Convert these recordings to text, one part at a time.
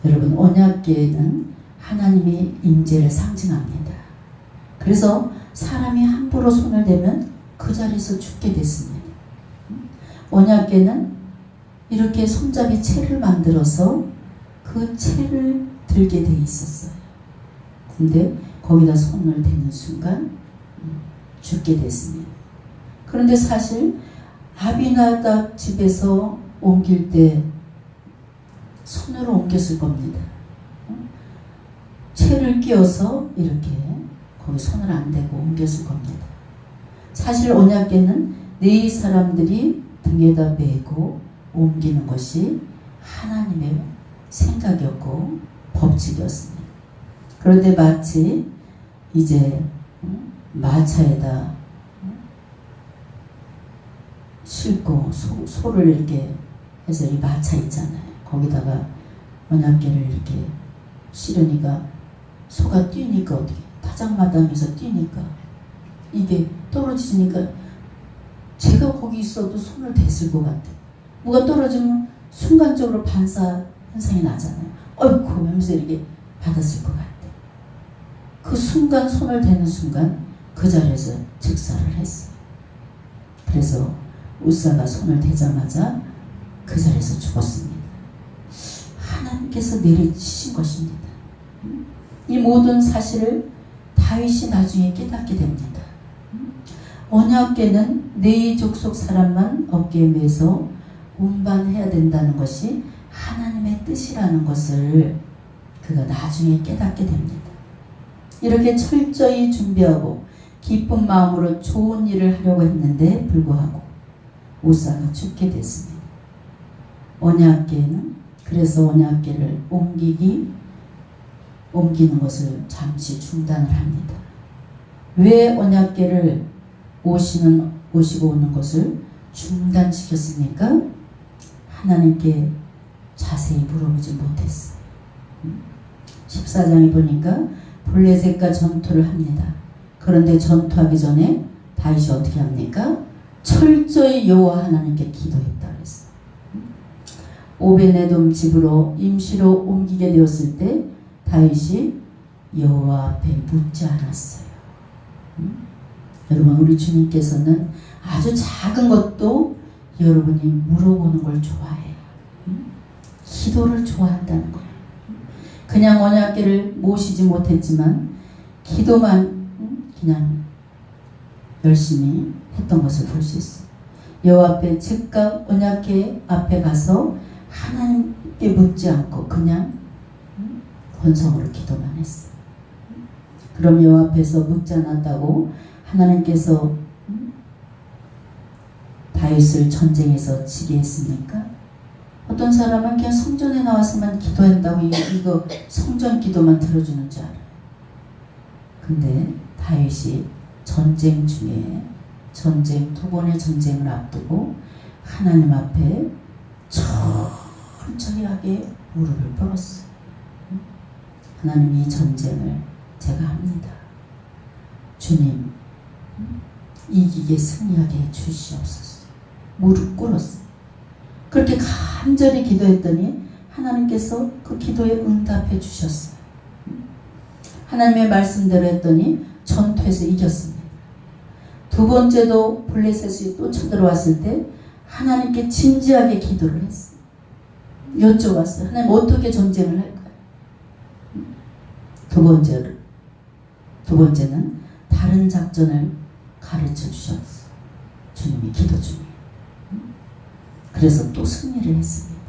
여러분, 언약궤는 하나님의 임재를 상징합니다. 그래서 사람이 함부로 손을 대면 그 자리에서 죽게 됐습니다. 언약궤는 이렇게 손잡이 채를 만들어서 그 채를 들게 돼 있었어요. 근데 거기다 손을 대는 순간 죽게 됐습니다. 그런데 사실 아비나답 집에서 옮길 때 손으로 옮겼을 겁니다. 채를 끼워서 이렇게 거기 손을 안 대고 옮겼을 겁니다. 사실 언약궤는 네 사람들이 등에다 메고 옮기는 것이 하나님의 생각이었고 법칙이었습니다. 그런데 마치 이제 마차에다 싣고 소를 이렇게 해서 이 마차 있잖아요. 거기다가 언약궤를 이렇게 실으니까 소가 뛰니까 어떻게 타작마당에서 뛰니까 이게 떨어지니까 제가 거기 있어도 손을 댔을 것 같아. 뭐가 떨어지면 순간적으로 반사 현상이 나잖아요. 어이쿠 하면서 이렇게 받았을 것 같아. 그 순간 손을 대는 순간 그 자리에서 즉사를 했어요. 그래서 우사가 손을 대자마자 그 자리에서 죽었습니다. 하나님께서 내리치신 것입니다. 이 모든 사실을 다윗이 나중에 깨닫게 됩니다. 언약궤는 네 족속 사람만 어깨에 매서 운반해야 된다는 것이 하나님의 뜻이라는 것을 그가 나중에 깨닫게 됩니다. 이렇게 철저히 준비하고 기쁜 마음으로 좋은 일을 하려고 했는데 불구하고 우사가 죽게 됐습니다. 언약궤는 그래서 언약궤를 옮기는 것을 잠시 중단을 합니다. 왜 언약궤를 오시고 오는 것을 중단시켰습니까? 하나님께 자세히 물어보지 못했어요. 14장에 보니까 블레셋과 전투를 합니다. 그런데 전투하기 전에 다윗이 어떻게 합니까? 철저히 여호와 하나님께 기도했다 그랬어요. 오베네돔 집으로 임시로 옮기게 되었을 때 다윗이 여호와 앞에 묻지 않았어요. 여러분, 우리 주님께서는 아주 작은 것도 여러분이 물어보는 걸 좋아해요. 기도를 좋아한다는 거예요. 그냥 언약궤를 모시지 못했지만 기도만 그냥 열심히 했던 것을 볼 수 있어요. 여호와 앞에 즉각 언약궤 앞에 가서 하나님께 묻지 않고 그냥 권성으로 기도만 했어요. 그럼 여호와 앞에서 묻지 않았다고 하나님께서 다윗을 전쟁에서 지게 했습니까? 어떤 사람은 그냥 성전에 나와서만 기도한다고 이거 성전 기도만 들어주는 줄 알아요. 근데 다윗이 전쟁 중에 두 번의 전쟁을 앞두고 하나님 앞에 천천히하게 무릎을 꿇었어요. 하나님, 이 전쟁을 제가 합니다. 주님, 이기게 승리하게 해주시옵소서. 무릎 꿇었어요. 그렇게 간절히 기도했더니 하나님께서 그 기도에 응답해 주셨어요. 하나님의 말씀대로 했더니 전투에서 이겼습니다. 두 번째도 블레셋이 또 쳐들어왔을 때 하나님께 진지하게 기도를 했어요. 여쭤봤어요. 하나님, 어떻게 전쟁을 할까요? 두 번째는 다른 작전을 가르쳐 주셨어요. 주님이 기도 중에. 그래서 또 승리를 했습니다.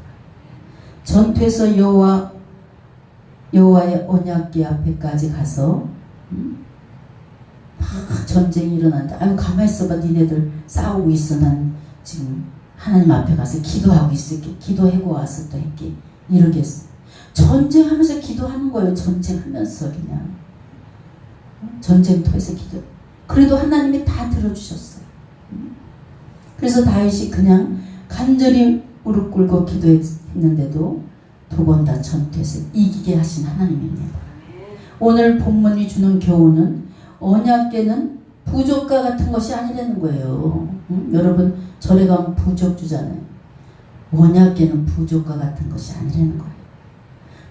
전투에서 여호와의 언약궤 앞에까지 가서 막 전쟁이 일어난다. 아유, 가만히 있어봐. 니네들 싸우고 있어. 난 지금 하나님 앞에 가서 기도하고 있을게. 기도하고 와서 또 할게. 이러겠어. 전쟁하면서 기도하는 거예요. 전쟁하면서 그냥. 전쟁터에서 기도. 그래도 하나님이 다 들어주셨어요. 그래서 다윗이 그냥 간절히 무릎 꿇고 기도했는데도 두 번 다 전투에서 이기게 하신 하나님입니다. 오늘 본문이 주는 교훈은 언약궤는 부족과 같은 것이 아니라는 거예요. 여러분, 절에 가면 부적주잖아요. 언약궤는 부족과 같은 것이 아니라는 거예요.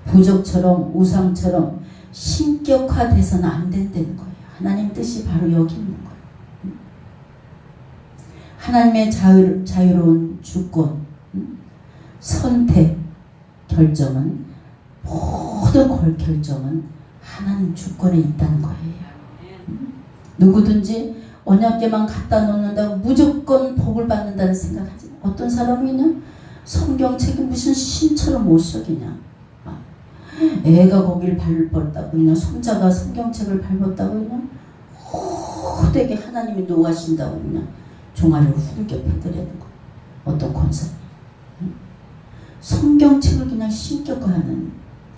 부족처럼 우상처럼 신격화돼서는 안 된다는 거예요. 하나님 뜻이 바로 여기 있는 거예요. 하나님의 자유로운 주권, 선택, 결정은 모든 결정은 하나님 주권에 있다는 거예요. 누구든지 언약궤만 갖다 놓는다고 무조건 복을 받는다는 생각하지. 어떤 사람이냐? 성경책이 무슨 신처럼 못 속이냐? 애가 거기를 밟았다고 그냥 손자가 성경책을 밟았다고 그냥 호되게 하나님이 노하신다고 그냥 종아리를 후들겨 패드리는 거. 어떤 권사님 성경책을 그냥 신격화하는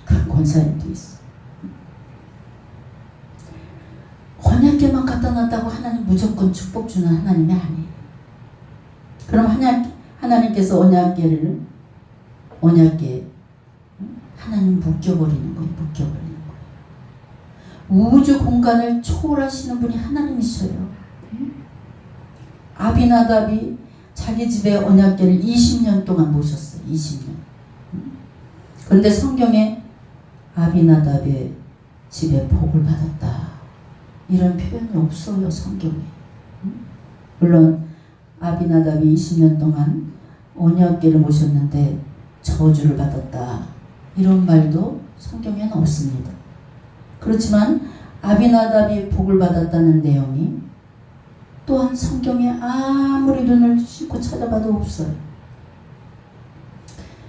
그런 권사님도 있어. 언약궤만 갖다 놨다고 하나님 무조건 축복 주는 하나님이 아니에요. 그럼 하나님께서 언약궤 하나님 묶여버리는 거예요. 묶여버리는 거예요. 우주 공간을 초월하시는 분이 하나님이셔요. 아비나답이 자기 집에 언약궤를 20년 동안 모셨어요. 20년. 그런데 성경에 아비나답의 집에 복을 받았다 이런 표현이 없어요. 성경에. 물론 아비나답이 20년 동안 언약궤를 모셨는데 저주를 받았다 이런 말도 성경에는 없습니다. 그렇지만 아비나답이 복을 받았다는 내용이 또한 성경에 아무리 눈을 씻고 찾아봐도 없어요.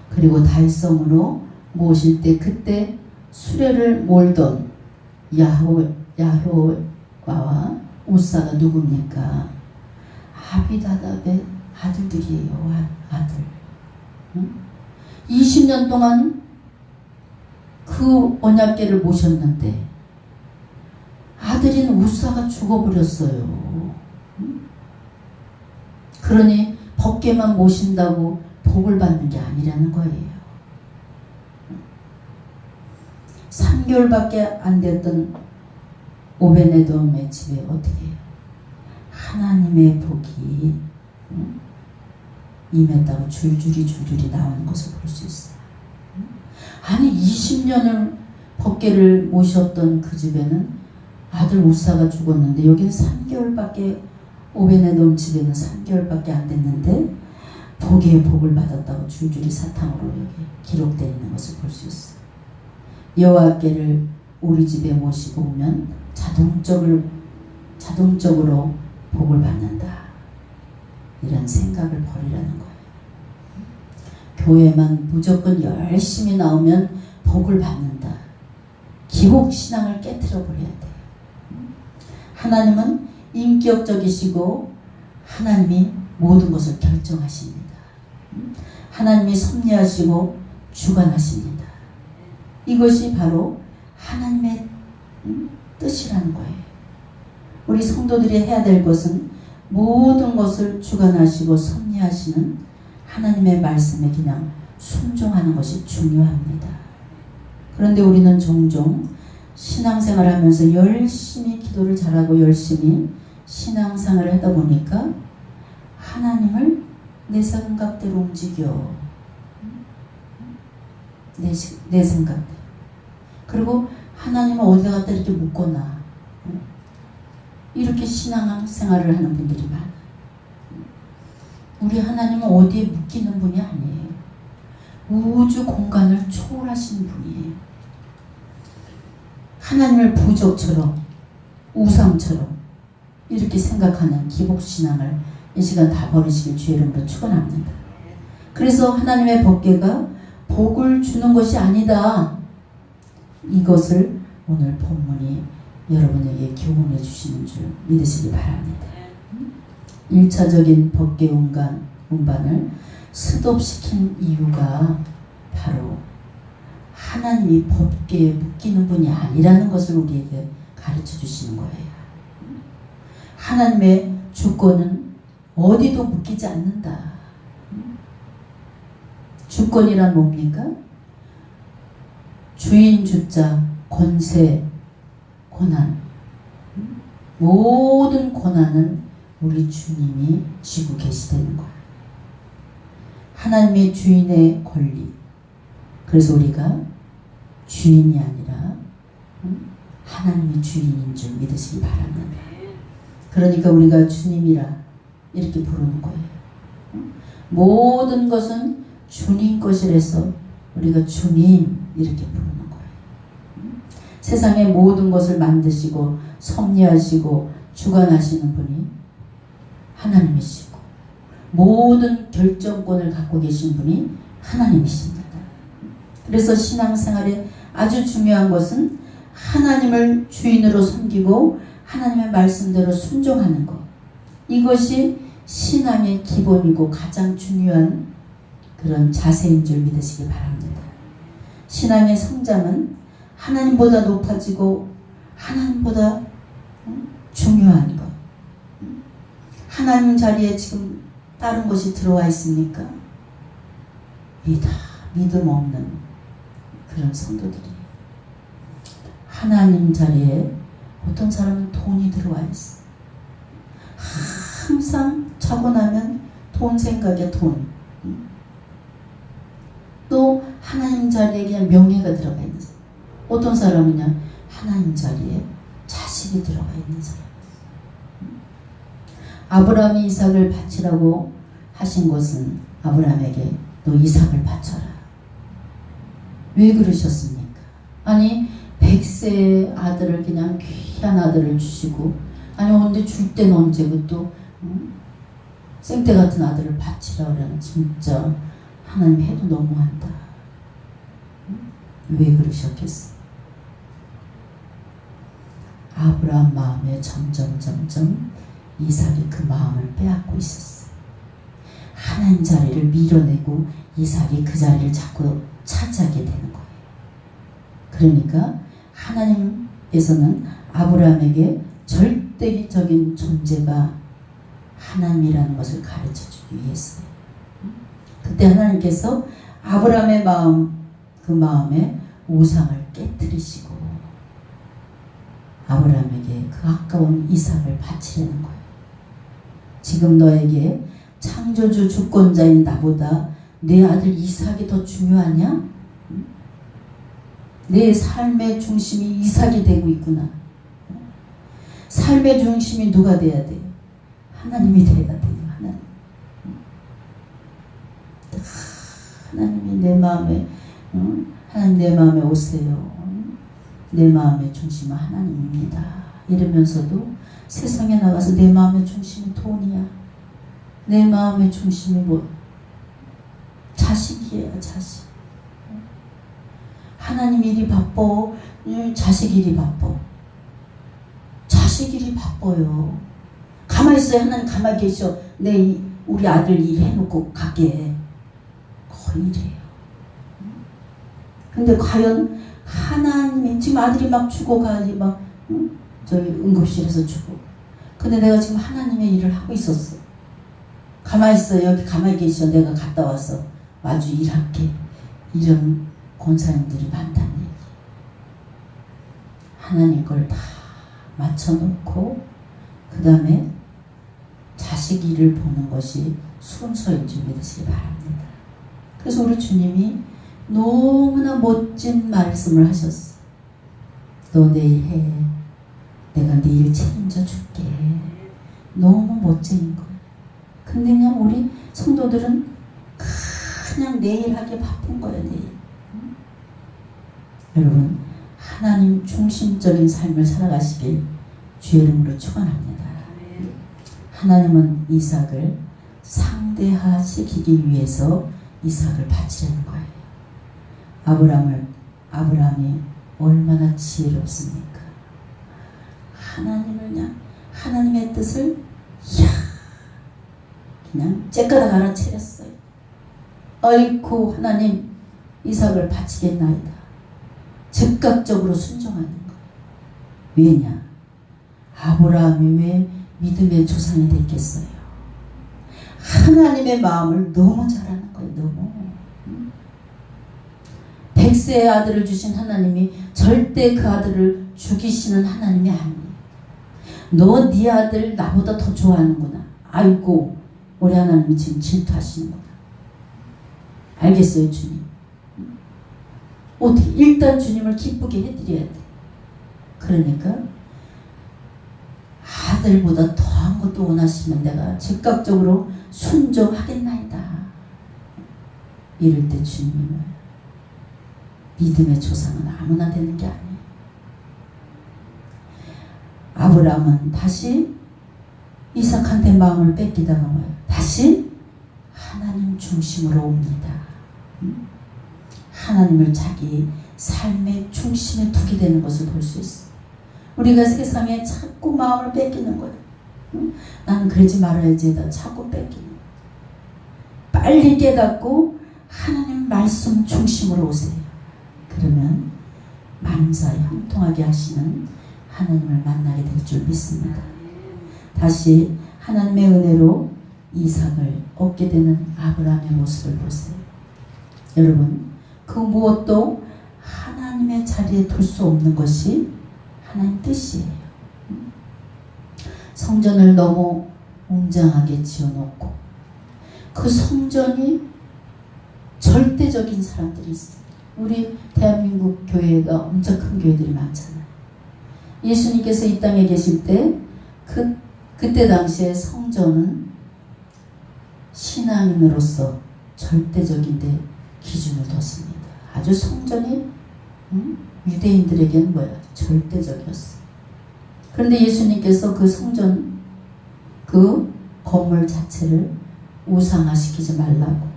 그리고 달성으로 모실 때 그때 수레를 몰던 야효와와 우사가 누굽니까? 아비나답의 아들들이에요. 아들. 20년 동안 그 언약궤를 모셨는데 아들인 우사가 죽어버렸어요. 그러니 법궤만 모신다고 복을 받는 게 아니라는 거예요. 3개월밖에 안 됐던 오베네돔의 집에 어떻게 해요? 하나님의 복이 임했다고 줄줄이 나오는 것을 볼 수 있어요. 아니 20년을 법궤를 모셨던 그 집에는 아들 우사가 죽었는데 여기는 3개월밖에 오베네돔 집에는 3개월밖에 안 됐는데 복에 복을 받았다고 줄줄이 사탕으로 여기 기록되어 있는 것을 볼 수 있어요. 여호와께를 우리 집에 모시고 오면 자동적으로 복을 받는다. 이런 생각을 버리라는 거예요. 교회만 무조건 열심히 나오면 복을 받는다. 기복신앙을 깨트려 버려야 돼요. 하나님은 인격적이시고 하나님이 모든 것을 결정하십니다. 하나님이 섭리하시고 주관하십니다. 이것이 바로 하나님의 뜻이라는 거예요. 우리 성도들이 해야 될 것은 모든 것을 주관하시고 섭리하시는 하나님의 말씀에 그냥 순종하는 것이 중요합니다. 그런데 우리는 종종 신앙생활을 하면서 열심히 기도를 잘하고 열심히 신앙생활을 하다 보니까 하나님을 내 생각대로 움직여. 내 생각대로. 그리고 하나님은 어디다 갖다 이렇게 묶어놔. 이렇게 신앙생활을 하는 분들이 많아요. 우리 하나님은 어디에 묶이는 분이 아니에요. 우주 공간을 초월하시는 분이에요. 하나님을 부족처럼 우상처럼 이렇게 생각하는 기복신앙을 이 시간 다 버리시길 주의 이름으로 축원합니다. 그래서 하나님의 법궤가 복을 주는 것이 아니다. 이것을 오늘 본문이 여러분에게 교훈해 주시는 줄 믿으시기 바랍니다. 1차적인 법궤 운반을 스톱시킨 이유가 바로 하나님이 법궤에 묶이는 분이 아니라는 것을 우리에게 가르쳐 주시는 거예요. 하나님의 주권은 어디도 묶이지 않는다. 주권이란 뭡니까? 주인 주자, 권세, 고난. 모든 고난은 우리 주님이 쥐고 계시다는 거예요. 하나님의 주인의 권리. 그래서 우리가 주인이 아니라 하나님의 주인인 줄 믿으시기 바랍니다. 그러니까 우리가 주님이라 이렇게 부르는 거예요. 모든 것은 주님 것이라서 우리가 주님 이렇게 부르는 거예요. 세상의 모든 것을 만드시고 섭리하시고 주관하시는 분이 하나님이시고 모든 결정권을 갖고 계신 분이 하나님이십니다. 그래서 신앙생활에 아주 중요한 것은 하나님을 주인으로 섬기고 하나님의 말씀대로 순종하는 것. 이것이 신앙의 기본이고 가장 중요한 그런 자세인 줄 믿으시기 바랍니다. 신앙의 성장은 하나님보다 높아지고 하나님보다 중요한 것. 하나님 자리에 지금 다른 것이 들어와 있습니까? 이 다 믿음 없는 그런 성도들이. 하나님 자리에 어떤 사람은 돈이 들어와 있어. 항상 자고 나면 돈 생각에 돈. 또 하나님 자리에 그냥 명예가 들어가 있는 사람. 어떤 사람은요 하나님 자리에 자식이 들어가 있는 사람. 아브라함이 이삭을 바치라고 하신 것은 아브라함에게 너 이삭을 바쳐라. 왜 그러셨습니까? 아니 100세의 아들을 그냥 귀한 아들을 주시고 아니 언제 줄 때는 언제 그것도 생때 같은 아들을 바치라 그러면 진짜 하나님 해도 너무한다. 왜 그러셨겠어? 아브라함 마음에 점점 이삭이 그 마음을 빼앗고 있었어. 하나님 자리를 밀어내고 이삭이 그 자리를 자꾸 차지하게 되는 거예요. 그러니까 하나님께서는 아브라함에게 절대적인 존재가 하나님이라는 것을 가르쳐주기 위해서요. 그때 하나님께서 아브라함의 마음, 그 마음에 우상을 깨뜨리시고 아브라함에게 그 아까운 이삭을 바치려는 거예요. 지금 너에게 창조주 주권자인 나보다 내 아들 이삭이 더 중요하냐? 내 삶의 중심이 이삭이 되고 있구나. 삶의 중심이 누가 돼야 돼요? 하나님이 돼야 돼요. 하나님이 내 마음에 하나님 내 마음에 오세요. 내 마음의 중심은 하나님입니다. 이러면서도 세상에 나가서 내 마음의 중심이 돈이야. 내 마음의 중심이 뭐 자식이에요. 자식. 하나님 일이 바빠. 자식 일이 바빠. 자식 일이 바빠요. 가만히 있어요. 하나님 가만히 계셔. 우리 아들 일 해놓고 가게. 거의 이래요. 근데 과연 하나님이 지금 아들이 막 죽어가지 막 저기 응급실에서 죽어. 근데 내가 지금 하나님의 일을 하고 있었어. 가만히 있어. 여기 가만히 계셔. 내가 갔다 와서 마주 일할게. 이런 권사님들이 많다는 얘기. 하나님 걸 다 맞춰놓고 그 다음에 자식 일을 보는 것이 순서인 줄 믿으시기 바랍니다. 그래서 우리 주님이 너무나 멋진 말씀을 하셨어. 너 내일 해. 내가 내일 책임져 줄게. 너무 멋진 거예요. 근데 그냥 우리 성도들은 그냥 내일 하기 바쁜 거예요. 내일. 여러분 하나님 중심적인 삶을 살아가시길 주의 이름으로 축원합니다. 하나님은 이삭을 상대하시키기 위해서 이삭을 바치려는 거예요. 아브라함이 얼마나 지혜롭습니까? 하나님을 그냥 하나님의 뜻을 그냥 째까닥 알아채렸어요. 아이고 하나님 이삭을 바치겠나이다. 즉각적으로 순종하는 거예요. 왜냐? 아브라함이 왜 믿음의 조상이 됐겠어요? 하나님의 마음을 너무 잘 아는 거예요. 너무. 100세의 아들을 주신 하나님이 절대 그 아들을 죽이시는 하나님이 아니에요. 너 네 아들 나보다 더 좋아하는구나. 아이고 우리 하나님이 지금 질투하시는구나. 알겠어요, 주님. 어떻게? 일단 주님을 기쁘게 해드려야 돼. 그러니까 아들보다 더한 것도 원하시면 내가 즉각적으로 순종하겠나이다. 이럴 때 주님은 믿음의 조상은 아무나 되는 게 아니에요. 아브라함은 다시 이삭한테 마음을 뺏기다가 뭐예요? 다시 하나님 중심으로 옵니다. 하나님을 자기 삶의 중심에 두게 되는 것을 볼 수 있어요. 우리가 세상에 자꾸 마음을 뺏기는 거예요. 나는 그러지 말아야지. 나 자꾸 뺏기는 거예요. 빨리 깨닫고 하나님 말씀 중심으로 오세요. 그러면 만사 형통하게 하시는 하나님을 만나게 될 줄 믿습니다. 다시 하나님의 은혜로 이삭을 얻게 되는 아브라함의 모습을 보세요. 여러분, 그 무엇도 하나님의 자리에 둘 수 없는 것이 하나님 뜻이에요. 성전을 너무 웅장하게 지어놓고 그 성전이 절대적인 사람들이 있어요. 우리 대한민국 교회가 엄청 큰 교회들이 많잖아요. 예수님께서 이 땅에 계실 때 그때 당시에 성전은 신앙인으로서 절대적인데 기준을 뒀습니다. 아주 성전이 유대인들에게는 뭐야? 절대적이었어. 그런데 예수님께서 그 성전, 그 건물 자체를 우상화시키지 말라고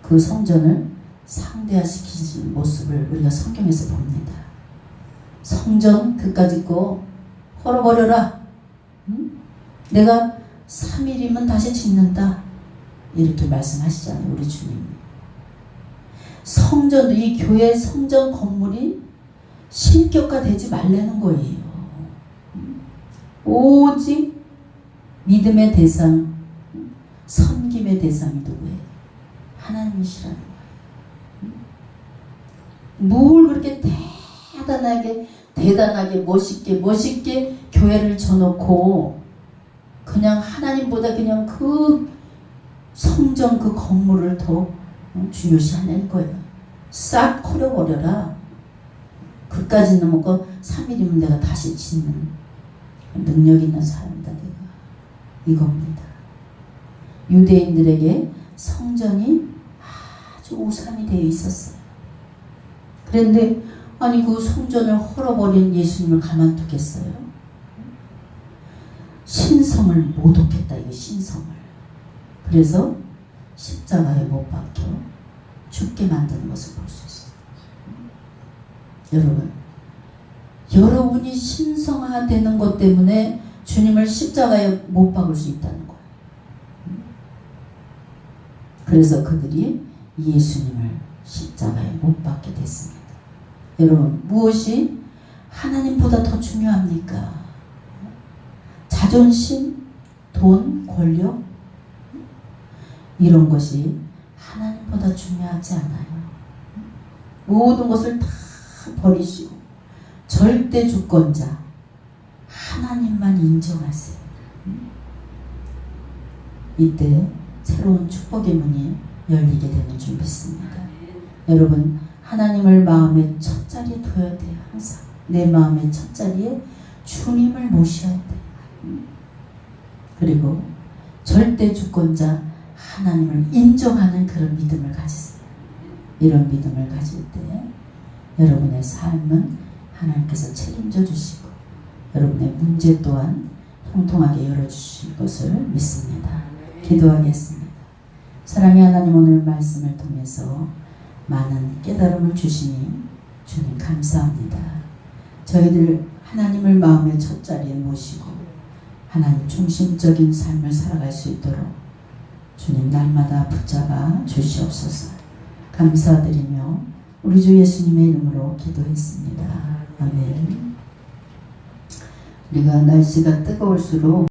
그 성전을 상대화시키는 모습을 우리가 성경에서 봅니다. 성전 그까짓 거 헐어버려라. 내가 3일이면 다시 짓는다. 이렇게 말씀하시잖아요, 우리 주님이. 성전도, 이 교회 성전 건물이 신격화되지 말라는 거예요. 오직 믿음의 대상, 섬김의 대상이 누구예요? 하나님이시라는 거예요. 뭘 그렇게 대단하게 멋있게 교회를 쳐놓고 그냥 하나님보다 그냥 그 성전 그 건물을 더 중요시하는 거예요. 싹 헐어버려라. 그까지는 먹고 3일이면 내가 다시 짓는 능력 있는 사람이다 내가. 이겁니다. 유대인들에게 성전이 아주 우상이 되어 있었어요. 그런데 아니 그 성전을 헐어버린 예수님을 가만두겠어요? 신성을 모독했다. 이거 신성을. 그래서 십자가에 못 박혀 죽게 만드는 것을 볼 수 있어요. 여러분, 여러분이 신성화되는 것 때문에 주님을 십자가에 못 박을 수 있다는 거예요. 그래서 그들이 예수님을 십자가에 못 박게 됐습니다. 여러분, 무엇이 하나님보다 더 중요합니까? 자존심, 돈, 권력, 이런 것이 하나님보다 중요하지 않아요. 모든 것을 다 버리시고 절대 주권자 하나님만 인정하세요. 이때 새로운 축복의 문이 열리게 되는 줄 믿습니다. 여러분, 하나님을 마음의 첫 자리에 둬야 돼요. 항상 내 마음의 첫 자리에 주님을 모셔야 돼요. 그리고 절대 주권자 하나님을 인정하는 그런 믿음을 가지세요. 이런 믿음을 가질 때 여러분의 삶은 하나님께서 책임져 주시고 여러분의 문제 또한 형통하게 열어주실 것을 믿습니다. 기도하겠습니다. 사랑의 하나님, 오늘 말씀을 통해서 많은 깨달음을 주시니 주님 감사합니다. 저희들 하나님을 마음의 첫 자리에 모시고 하나님 중심적인 삶을 살아갈 수 있도록 주님 날마다 붙잡아 주시옵소서. 감사드리며 우리 주 예수님의 이름으로 기도했습니다. 아멘. 우리가 날씨가 뜨거울수록